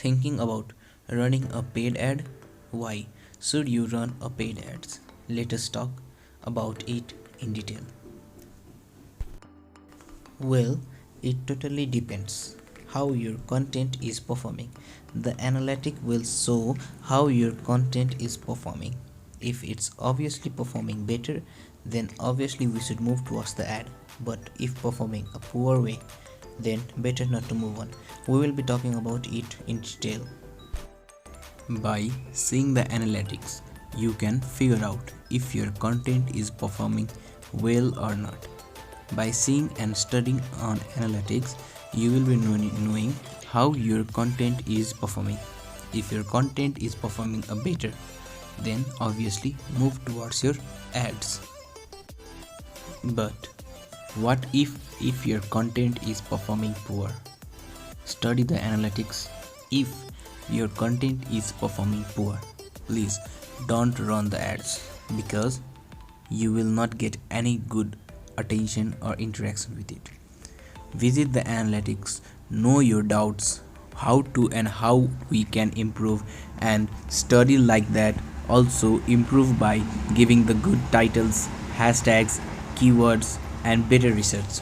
Thinking about running a paid ad? Why should you run a paid ads? Let us talk about it in detail. Well, it totally depends how your content is performing. The analytic will show how your content is performing. If it's obviously performing better, then obviously we should move towards the ad. But if performing a poor way, then better not to move on. We will be talking about it in detail. By seeing the analytics, you can figure out if your content is performing well or not. By seeing and studying on analytics, you will be knowing how your content is performing. If your content is performing a better, then obviously move towards your ads. But what if your content is performing poor? Study the analytics. If your content is performing poor, please don't run the ads because you will not get any good attention or interaction with it. Visit the analytics, know your doubts, how to and how we can improve, and study like that. Also improve by giving the good titles, hashtags, keywords, and better research.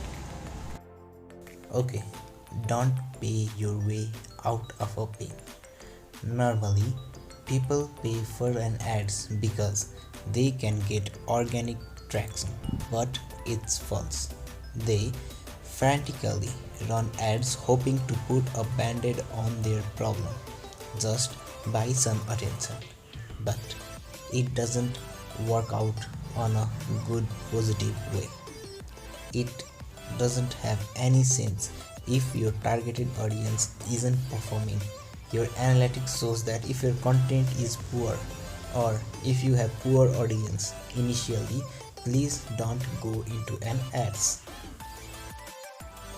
Okay, don't pay your way out of a pain. Normally, people pay for an ads because they can get organic traction, but it's false. They frantically run ads hoping to put a band-aid on their problem, just buy some attention. But it doesn't work out on a good positive way. It doesn't have any sense if your targeted audience isn't performing. Your analytics shows that if your content is poor or if you have poor audience initially, please don't go into an ads.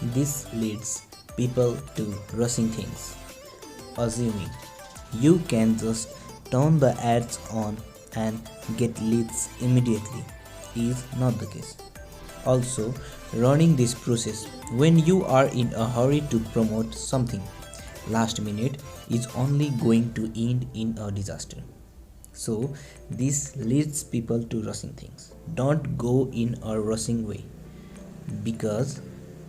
This leads people to rushing things, assuming you can just turn the ads on and get leads immediately is not the case. Also, running this process when you are in a hurry to promote something last minute is only going to end in a disaster. So this leads people to rushing things. Don't go in a rushing way because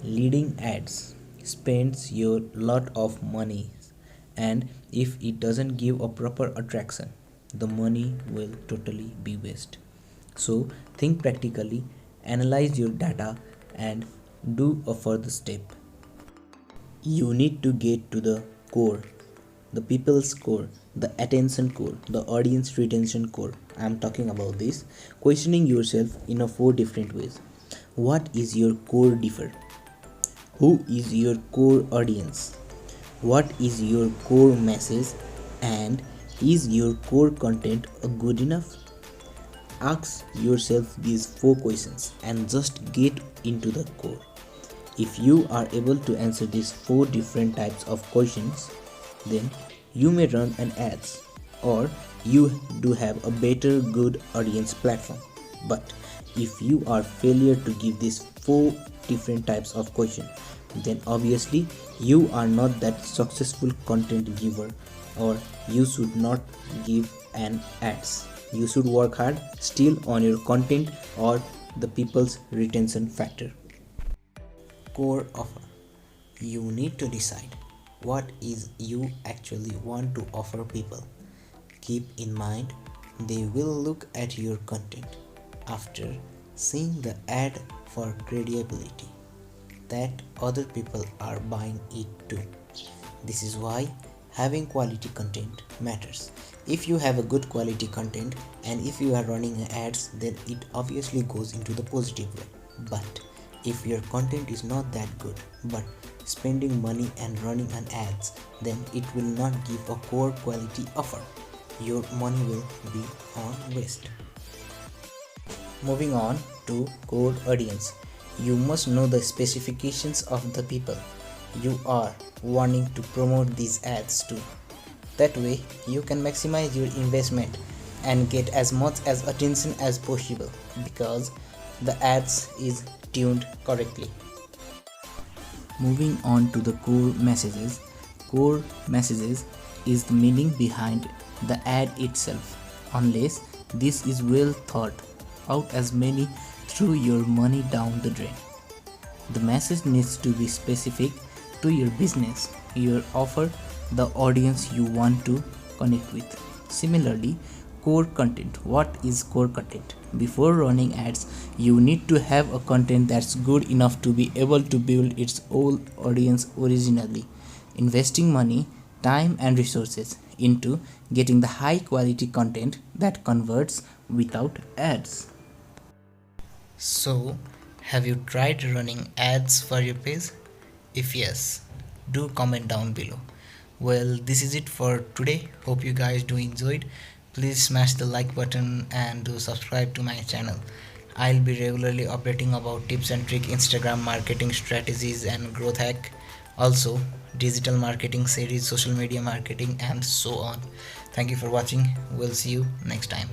leading ads spends your lot of money, and if it doesn't give a proper attraction, the money will totally be waste. So think practically, analyze your data, and do a further step. You need to get to the core, the people's core, the attention core, the audience retention core. I am talking about this. Questioning yourself in a 4 different ways. What is your core differ? Who is your core audience? What is your core message? And is your core content good enough? Ask yourself these 4 questions and just get into the core. If you are able to answer these 4 different types of questions, then you may run an ads or you do have a better good audience platform. But if you are failure to give these 4 different types of question, then obviously you are not that successful content giver, or you should not give an ads. You should work hard still on your content or the people's retention factor. Core offer. You need to decide what is you actually want to offer people. Keep in mind they will look at your content after seeing the ad for credibility that other people are buying it too. This is why having quality content matters. If you have a good quality content and if you are running ads, then it obviously goes into the positive way. But if your content is not that good but spending money and running an ads, then it will not give a core quality offer. Your money will be on waste. Moving on to core audience. You must know the specifications of the people you are wanting to promote these ads to. That way you can maximize your investment and get as much as attention as possible because the ads is tuned correctly. Moving on to the core messages. core messages is the meaning behind the ad itself. Unless this is well thought out, as many throw your money down the drain. The message needs to be specific to your business, your offer, the audience you want to connect with. Similarly, core content. What is core content? Before running ads, you need to have a content that's good enough to be able to build its own audience originally. Investing money, time, and resources into getting the high quality content that converts without ads. So, have you tried running ads for your page? If yes, do comment down below. Well, this is it for today. Hope you guys do enjoyed. Please smash the like button and do subscribe to my channel. I'll be regularly updating about tips and trick Instagram marketing strategies and growth hack. Also, digital marketing series, social media marketing, and so on. Thank you for watching. We'll see you next time.